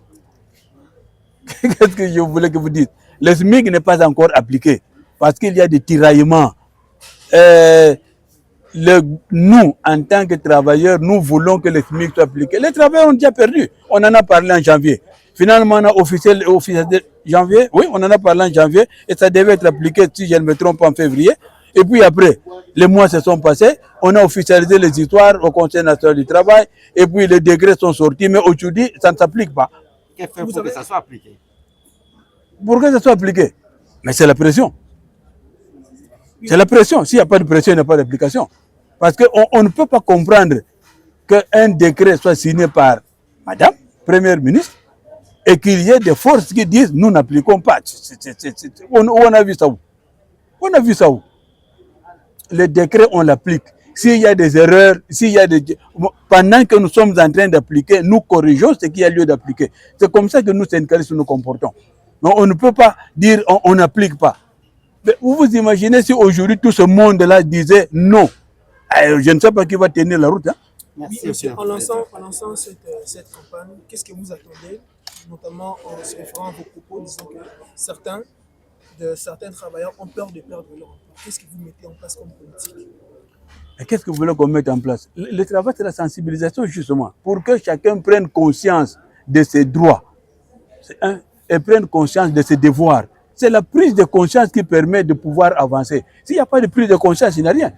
Qu'est-ce que je voulais que vous dites? Le SMIC n'est pas encore appliqué parce qu'il y a des tiraillements. Nous, en tant que travailleurs, nous voulons que le SMIC soit appliqué. Les travailleurs ont déjà perdu. On en a parlé en janvier. Finalement, on a officiel de janvier. Oui, on en a parlé en janvier et ça devait être appliqué, si je ne me trompe pas, en février. Et puis après, les mois se sont passés, on a officialisé les histoires au Conseil national du travail, et puis les décrets sont sortis, mais aujourd'hui, ça ne s'applique pas. Qu'est-ce qu'il faut pour que ça soit appliqué? Pour que ça soit appliqué? Mais c'est la pression. C'est la pression. S'il n'y a pas de pression, il n'y a pas d'application. Parce qu'on ne peut pas comprendre qu'un décret soit signé par Madame Première ministre et qu'il y ait des forces qui disent nous n'appliquons pas. On a vu ça où? On a vu ça où? Le décret, on l'applique. S'il y a des erreurs, pendant que nous sommes en train d'appliquer, nous corrigeons ce qu'il y a lieu d'appliquer. C'est comme ça que nous, syndicalistes, nous comportons. Mais on ne peut pas dire on n'applique pas. Mais vous vous imaginez si aujourd'hui tout ce monde-là disait non. Je ne sais pas qui va tenir la route. Hein? Merci, oui, monsieur. En lançant cette campagne, qu'est-ce que vous attendez, notamment en se référant à vos propos, disant que certains travailleurs ont peur de perdre leur emploi. Qu'est-ce que vous mettez en place comme politique? Qu'est-ce que vous voulez qu'on mette en place? Le travail, c'est la sensibilisation, justement, pour que chacun prenne conscience de ses droits et prenne conscience de ses devoirs. C'est la prise de conscience qui permet de pouvoir avancer. S'il n'y a pas de prise de conscience, il n'y a rien.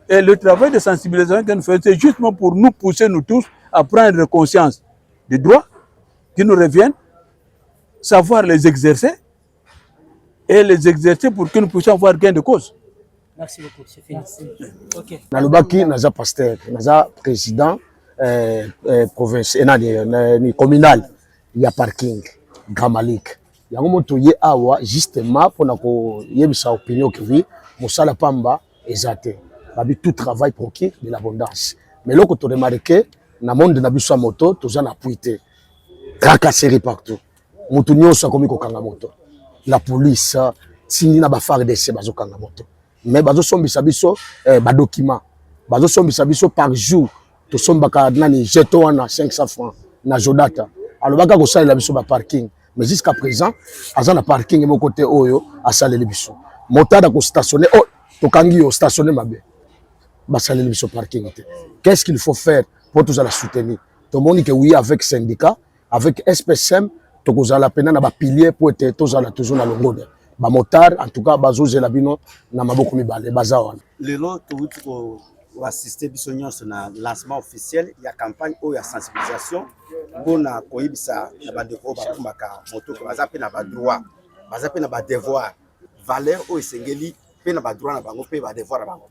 Et le travail de sensibilisation que nous faisons, c'est justement pour nous pousser, nous tous, à prendre conscience des droits qui nous reviennent, savoir les exercer, et les exercer pour que nous puissions avoir gain de cause. Merci beaucoup, c'est fini. Ok. Nalobaki, naza pasteur, naza président provincial, communal, il y a parking, Grand Malik. Il y a un moment où il y a justement pour nous y a sa opinion que oui, Moussala Pamba exact. Babi tout travail pour qui de l'abondance. Mais là, quand on remarque, dans le monde de la moto, tout ça n'a pas été tracasserie partout. Moutounio sa komi ko kanga moto. La police, si na ba phare d'essai bazo kanga moto. Mais bazo sombisa biso ba document. Bazo sombisa biso par jour. To sombaka nani jeto wana 500 francs na jodata. Alors baka ko sala biso ba parking. Mais jusqu'à présent, aza na parking mon côté oyo asaleli biso. Motada ko stationner to kangi yo stationner mabe. Ba saleli biso parking. Qu'est-ce qu'il faut faire pour tous la soutenir? Tout le monde que oui avec syndicat, avec SPSM, to kozala pena na ba pilier pour être tozala toujours na longo. Ba motard en tout cas bazozela bino na maboko mibale bazawana. Lelo tuuti ko assister biso nyonso na lancement officiel ya campagne o ya sensibilisation bona koyibisa na bandeko bakumbaka moto ko baza pe na ba droit, baza pe na ba devoir, valeur o esengeli pe na ba droit na bango pe ba devoir na bango.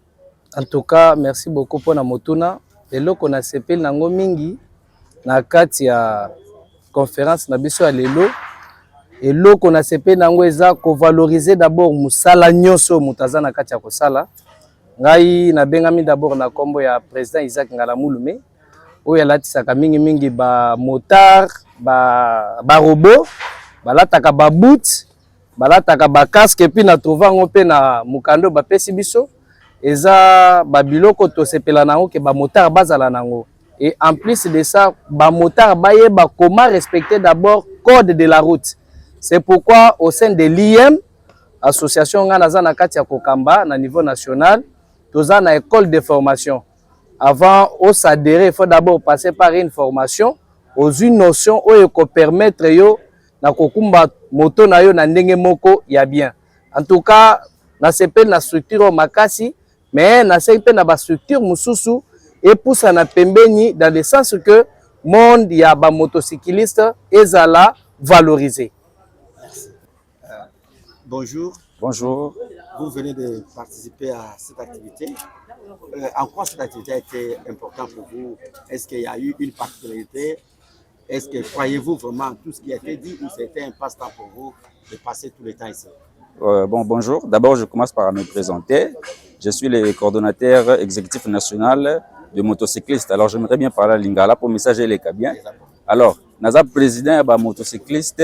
En tout cas, merci beaucoup pour la motuna. Lelo qu'on a sepel nango mingi na kati ya conférence na biso ya lelo eloko na sepe nango eza ko valoriser d'abord musala nyonso mutaza na kati ya kosala. Ngai na bengami d'abord na kombo ya président Isaac Ngalamulume oyo alatisaka mingi ba motard ba robot balataka ba boot balataka ba casque puis na trouva ngo pe na mukando ba pesi biso eza ba biloko to sepela nango ke ba motard bazala nango. Et en plus de ça, ba motard bayeba comment respecter d'abord code de la route. C'est pourquoi au sein de l'IM, association Nganaza na kati ya Kokamba na niveau national, toza na école de formation. Avant de s'adhérer, il faut d'abord passer par une formation aux une notion oyo ko permettre yo na kokumba moto na yo na ndenge moko ya bien. En tout cas, na sepe na structure makasi, mais na sepe na ba structure mususu et pour ça na pembeni dans le sens que monde ya ba motocycliste ezala valorisé. Bonjour. Bonjour. Vous venez de participer à cette activité. En quoi cette activité a été importante pour vous? Est-ce qu'il y a eu une particularité? Est-ce que croyez-vous vraiment tout ce qui a été dit ou c'était un passe-temps pour vous de passer tout le temps ici? Bonjour. D'abord, je commence par me présenter. Je suis le coordonnateur exécutif national de motocyclistes. Alors, j'aimerais bien parler à Lingala pour messager les bien. Alors, Nazab président de motocycliste.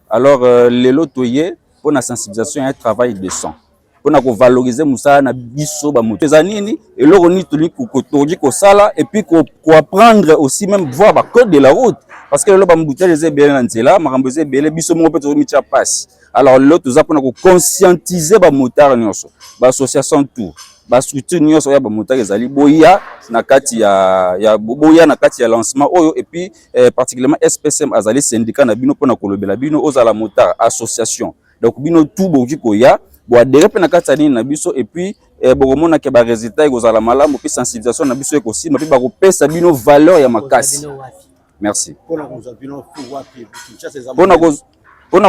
Alors, les lotoyers pour la sensibilisation et un travail de sang. Pour valoriser Moussa na biso ba moto. Zanini et le roni tuli ko sala et puis ko apprendre aussi même voir ba code de la route parce que le ba mbuta les bien nzela makamboze bele biso mo peut mitia passe. Alors l'autre za pour conscientiser ba motard nyonso. Ba association tout. Ba structure nyonso ya ba motard ezali boya na kati ya boya na kati ya lancement oyo et puis particulièrement SPSM azali syndicat na bino pona kolobela bino ozala motard association. Donc bino tout boki koya bo adhérer pe na kati nini na biso et puis bokomona ke ba résultat ekozala malamu puis sensibilisation na biso ekosima puis ba kopesa bino valeur ya makasi. Merci. Pona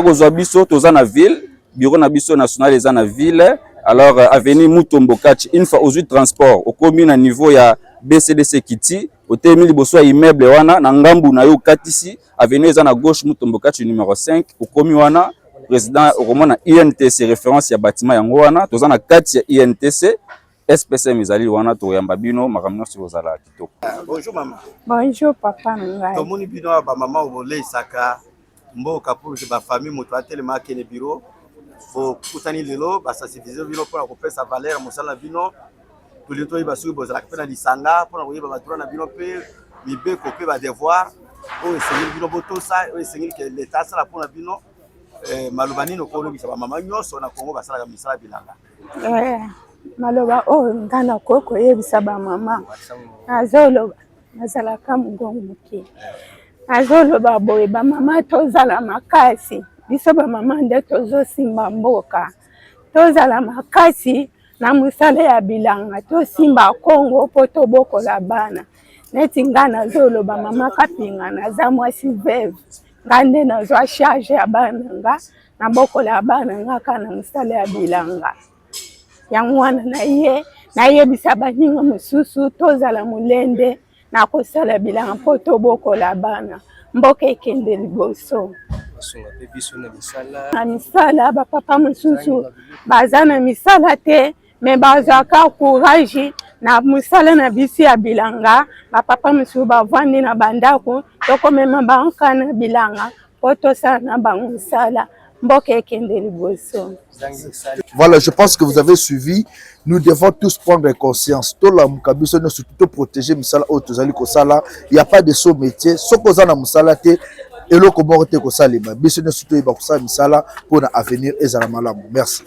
kozwa biso toza na ville bureau na biso national eza na ville. Alors avenue Mutombo Kachi une fois aux transport au commune à niveau ya BCDC Kiti au terme liboso immeuble wana na ngambu na yo katisi avenue eza na gauche Mutombo Kachi numéro 5 au commune wana président au romana INTC référence ya bâtiment yango wana toza na kati ya INTC SPSM ezali wana to yamba bino makamno si ozala kitoko. Bonjour maman. Bonjour papa ngai. Tomoni bino ba maman obole isaka mboka pour que ba famille moto atelema kene bureau faut kutani lelo ba sensibiliser bino pour ko pesa valeur mosala bino tulito iba su bozala pena lisanga pour ko yeba batura na bino pe mibe ko pe ba devoir o esengeli bino botosa o esengeli que l'état sala pour na bino malobani no ko lobisa ba mama nyonso na Kongo basala ka misala bilanga. Maloba ngana koko yebisa ba mama azolo nazala ka mungongo muke azolo ba boye ba mama tozala makasi biso ba mama nde tozosimba mboka tozala makasi na musala ya bilanga tosimba Kongo po tobokola bana neti ngana zolo ba mama kapinga na za mwasi veve ngande na zo charge ya bana nga na bokola bana nga kana musala ya bilanga yangwana na ye bisa baninga mususu tozala mulende na kosala bilanga po tobokola bana mboka ekende liboso na misala ba papa mususu baza na misala te me bazaka courage na musala na bisi ya bilanga ba papa mususu bavandi na bandako tokomema banka na bilanga po tosala na bango musala. Voilà, je pense que vous avez suivi. Nous devons tous prendre conscience. Tout la mukabiso nous surtout protéger misala otozali ko sala. Il y a pas de sous métier. Sokoza na musala te eloko morte ko salima. Biso nous surtout ba ko sala misala pour na avenir ezala malamu. Merci.